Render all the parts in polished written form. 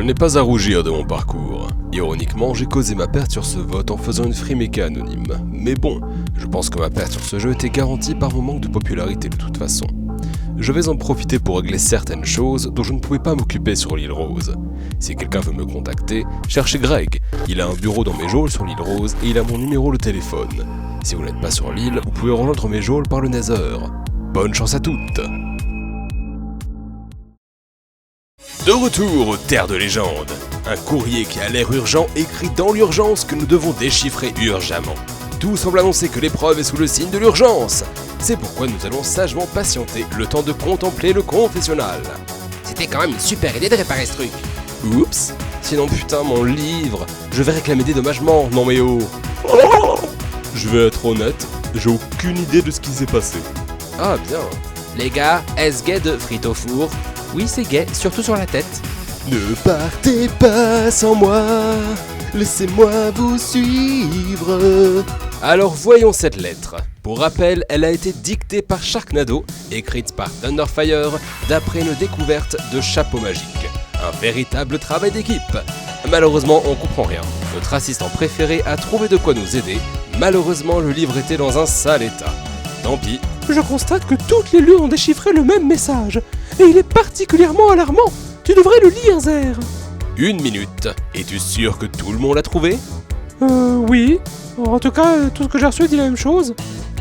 n'ai pas à rougir de mon parcours. Ironiquement, j'ai causé ma perte sur ce vote en faisant une friméca anonyme. Mais bon, je pense que ma perte sur ce jeu était garantie par mon manque de popularité de toute façon. Je vais en profiter pour régler certaines choses dont je ne pouvais pas m'occuper sur l'île Rose. Si quelqu'un veut me contacter, cherchez Greg. Il a un bureau dans mes geôles sur l'île Rose et il a mon numéro de téléphone. Si vous n'êtes pas sur l'île, vous pouvez rejoindre mes geôles par le Nether. Bonne chance à toutes! De retour aux terres de légende, un courrier qui a l'air urgent écrit dans l'urgence que nous devons déchiffrer urgemment. Tout semble annoncer que l'épreuve est sous le signe de l'urgence. C'est pourquoi nous allons sagement patienter le temps de contempler le confessionnal. C'était quand même une super idée de réparer ce truc. Oups, sinon putain mon livre, je vais réclamer des dédommagements, non mais oh. Je vais être honnête, j'ai aucune idée de ce qui s'est passé. Ah bien. Les gars, est-ce gay de frites au four? Oui, c'est gay, surtout sur la tête. Ne partez pas sans moi, laissez-moi vous suivre. Alors voyons cette lettre. Pour rappel, elle a été dictée par Sharknado, écrite par Thunderfire, d'après une découverte de Chapeau Magique. Un véritable travail d'équipe. Malheureusement, on comprend rien. Notre assistant préféré a trouvé de quoi nous aider. Malheureusement, le livre était dans un sale état. Tant pis. Je constate que toutes les lunes ont déchiffré le même message. Et il est particulièrement alarmant. Tu devrais le lire, Zer. 1 minute. Es-tu sûr que tout le monde l'a trouvé? Oui. En tout cas, tout ce que j'ai reçu dit la même chose.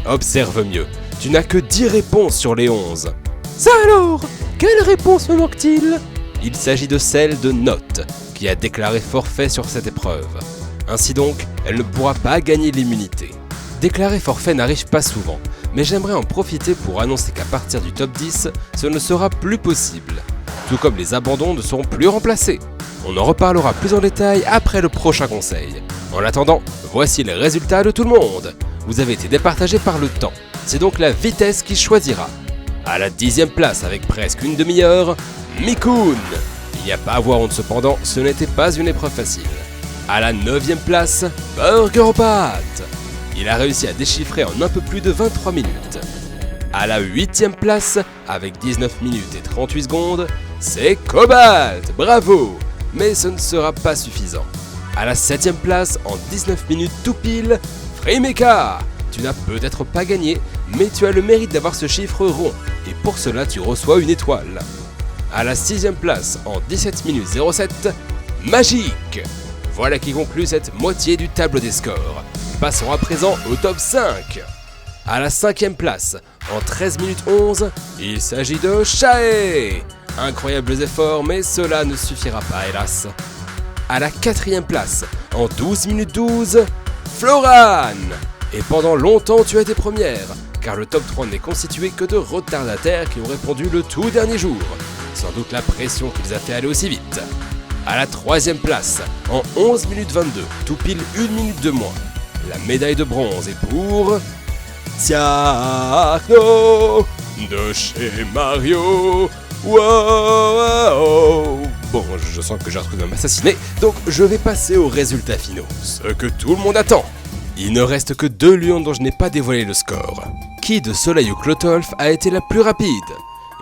Observe mieux. Tu n'as que 10 réponses sur les 11. Ça alors? Quelle réponse me manque-t-il? Il s'agit de celle de Note, qui a déclaré forfait sur cette épreuve. Ainsi donc, elle ne pourra pas gagner l'immunité. Déclarer forfait n'arrive pas souvent, mais j'aimerais en profiter pour annoncer qu'à partir du top 10, ce ne sera plus possible. Tout comme les abandons ne seront plus remplacés. On en reparlera plus en détail après le prochain conseil. En attendant, voici les résultats de tout le monde. Vous avez été départagé par le temps. C'est donc la vitesse qui choisira. À la 10e place avec presque une demi-heure, Mikoun. Il n'y a pas à voir honte cependant, ce n'était pas une épreuve facile. À la 9e place, Burger aux pâtes. Il a réussi à déchiffrer en un peu plus de 23 minutes. À la 8e place, avec 19 minutes et 38 secondes, c'est Cobalt. Bravo! Mais ce ne sera pas suffisant. À la 7e place, en 19 minutes tout pile, Friméca. Tu n'as peut-être pas gagné, mais tu as le mérite d'avoir ce chiffre rond, et pour cela tu reçois une étoile. À la 6e place, en 17 minutes 07, Magique. Voilà qui conclut cette moitié du tableau des scores. Passons à présent au top 5. À la 5e place, en 13 minutes 11, il s'agit de Shae. Incroyables efforts, mais cela ne suffira pas hélas. À la 4e place, en 12 minutes 12, Floran. Et pendant longtemps tu as été première, car le top 3 n'est constitué que de retardataires qui ont répondu le tout dernier jour. Sans doute la pression qui les a fait aller aussi vite. À la 3e place, en 11 minutes 22, tout pile 1 minute de moins. La médaille de bronze est pour Tiarno de chez Mario. Wow. Bon, je sens que j'ai un truc à m'assassiner, donc je vais passer aux résultats finaux, ce que tout le monde attend. Il ne reste que 2 lions dont je n'ai pas dévoilé le score. Qui de Soleil ou Clotolf a été la plus rapide?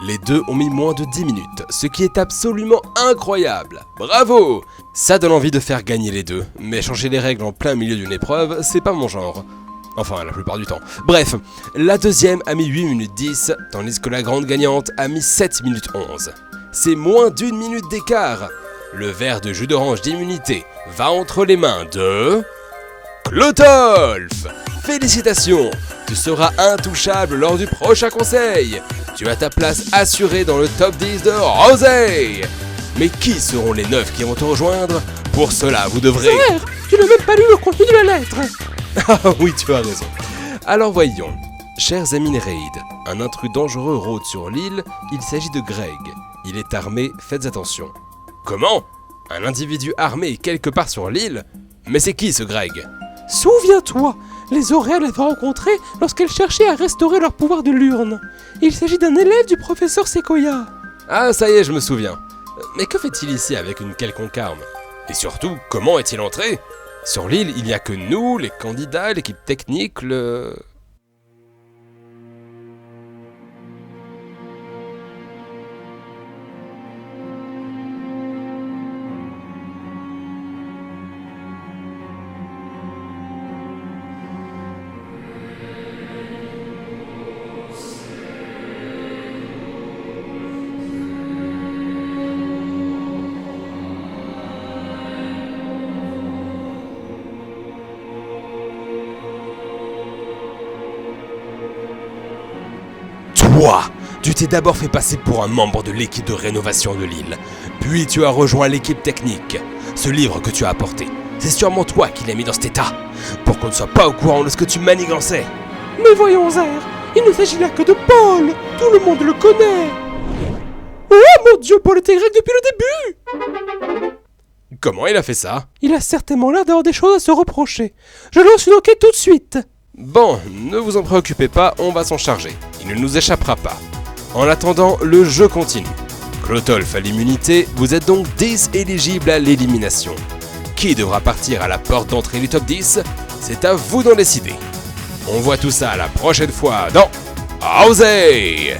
Les deux ont mis moins de 10 minutes, ce qui est absolument incroyable. Bravo! Ça donne envie de faire gagner les deux, mais changer les règles en plein milieu d'une épreuve, c'est pas mon genre. Enfin, la plupart du temps. Bref, la deuxième a mis 8 minutes 10, tandis que la grande gagnante a mis 7 minutes 11. C'est moins d'1 minute d'écart. Le verre de jus d'orange d'immunité va entre les mains de Clotolf. Félicitations, tu seras intouchable lors du prochain conseil. Tu as ta place assurée dans le top 10 de Rosé. Mais qui seront les 9 qui vont te rejoindre? Pour cela, vous devrez... Zer, tu n'as même pas lu le contenu de la lettre. Ah oui, tu as raison. Alors voyons. Chers amis Nereid, un intrus dangereux rôde sur l'île, il s'agit de Greg. Il est armé, faites attention. Comment? Un individu armé quelque part sur l'île? Mais c'est qui ce Greg? Souviens-toi, les Auréales l'avaient rencontré lorsqu'elles cherchaient à restaurer leur pouvoir de l'urne. Il s'agit d'un élève du professeur Sequoia. Ah ça y est, je me souviens. Mais que fait-il ici avec une quelconque arme? Et surtout, comment est-il entré? Sur l'île, il n'y a que nous, les candidats, l'équipe technique, le... Toi, tu t'es d'abord fait passer pour un membre de l'équipe de rénovation de l'île. Puis tu as rejoint l'équipe technique. Ce livre que tu as apporté, c'est sûrement toi qui l'as mis dans cet état, pour qu'on ne soit pas au courant de ce que tu manigançais. Mais voyons, Zer, il ne s'agit là que de Paul. Tout le monde le connaît. Oh mon Dieu, Paul était grec depuis le début. Comment il a fait ça? Il a certainement l'air d'avoir des choses à se reprocher. Je lance une enquête tout de suite. Bon, ne vous en préoccupez pas, on va s'en charger. Il ne nous échappera pas. En attendant, le jeu continue. Clotolf a l'immunité, vous êtes donc déséligible à l'élimination. Qui devra partir à la porte d'entrée du top 10? C'est à vous d'en décider. On voit tout ça la prochaine fois dans Osez!